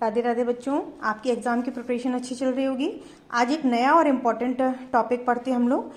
राधे राधे बच्चों, आपकी एग्ज़ाम की प्रिपरेशन अच्छी चल रही होगी। आज एक नया और इम्पॉर्टेंट टॉपिक पढ़ते हैं हम लोग,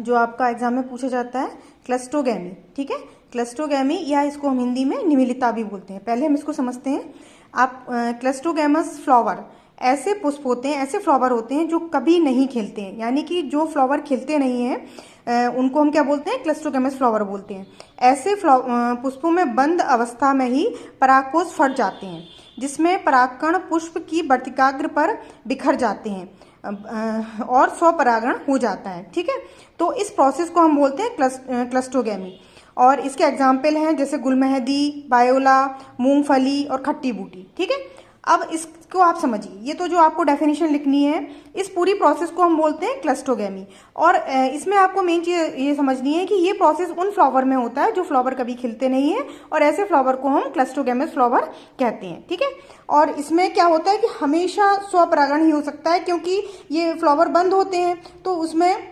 जो आपका एग्जाम में पूछा जाता है, क्लस्टोगैमी। ठीक है, क्लस्टोगैमी या इसको हम हिंदी में निमिलिता भी बोलते हैं। पहले हम इसको समझते हैं। आप क्लस्टोगैमस फ्लावर ऐसे पुष्प होते हैं, ऐसे फ्लावर होते हैं जो कभी नहीं खिलते हैं, यानी कि जो फ्लावर खिलते नहीं हैं उनको हम क्या बोलते हैं, क्लस्टोगैमस फ्लावर बोलते हैं। ऐसे पुष्पों में बंद अवस्था में ही परागकोश फट जाते हैं, जिसमें परागकण पुष्प की वर्तिकाग्र पर बिखर जाते हैं और स्वपरागण हो जाता है। ठीक है, तो इस प्रोसेस को हम बोलते हैं क्लस्टोगैमी। और इसके एग्जाम्पल हैं जैसे गुलमेहंदी, बायोला, मूंगफली और खट्टी बूटी। ठीक है, अब इसको आप समझिए, ये तो जो आपको डेफिनेशन लिखनी है, इस पूरी प्रोसेस को हम बोलते हैं क्लस्टोगैमी। और इसमें आपको मेन चीज़ ये समझनी है कि ये प्रोसेस उन फ्लावर में होता है जो फ्लावर कभी खिलते नहीं है, और ऐसे फ्लावर को हम क्लस्टोगैमस फ्लावर कहते हैं। ठीक है, और इसमें क्या होता है कि हमेशा स्वपरागण ही हो सकता है, क्योंकि ये फ्लावर बंद होते हैं, तो उसमें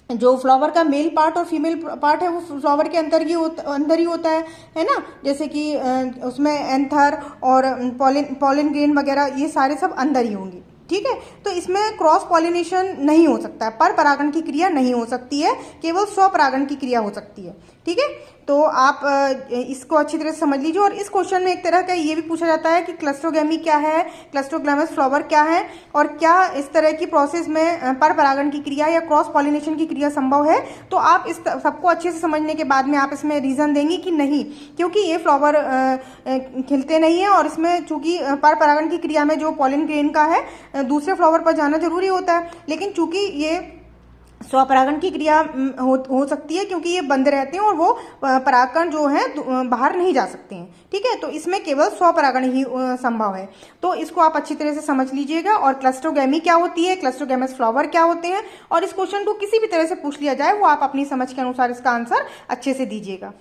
जो फ्लावर का मेल पार्ट और फीमेल पार्ट है वो फ्लावर के अंदर ही होता है ना। जैसे कि उसमें एंथर और पॉलिन ग्रेन वगैरह ये सारे सब अंदर ही होंगे। ठीक है, तो इसमें क्रॉस पॉलिनेशन नहीं हो सकता है, पर परागण की क्रिया नहीं हो सकती है, केवल स्वपरागण की क्रिया हो सकती है। ठीक है, तो आप इसको अच्छी तरह से समझ लीजिए। और इस क्वेश्चन में एक तरह का ये भी पूछा जाता है कि क्लस्टोगैमी क्या है, क्लस्टोग्लैमस फ्लावर क्या है, और क्या इस तरह की प्रोसेस में पर परागण की क्रिया या क्रॉस पॉलिनेशन की क्रिया संभव है। तो आप इस सबको अच्छे से समझने के बाद में आप इसमें रीजन देंगी कि नहीं, क्योंकि ये फ्लावर खिलते नहीं है, और इसमें चूंकि पर परागण की क्रिया में जो पॉलिन ग्रेन का है दूसरे फ्लावर पर जाना जरूरी होता है, लेकिन चूंकि ये स्वपरागण की क्रिया हो सकती है, क्योंकि ये बंद रहते हैं और वो परागकण जो है बाहर नहीं जा सकते हैं। ठीक है, तो इसमें केवल स्वपरागण ही संभव है। तो इसको आप अच्छी तरह से समझ लीजिएगा। और क्लस्टोगैमी क्या होती है, क्लस्टोगैमस फ्लावर क्या होते हैं, और इस क्वेश्चन को किसी भी तरह से पूछ लिया जाए वो आप अपनी समझ के अनुसार इसका आंसर अच्छे से दीजिएगा।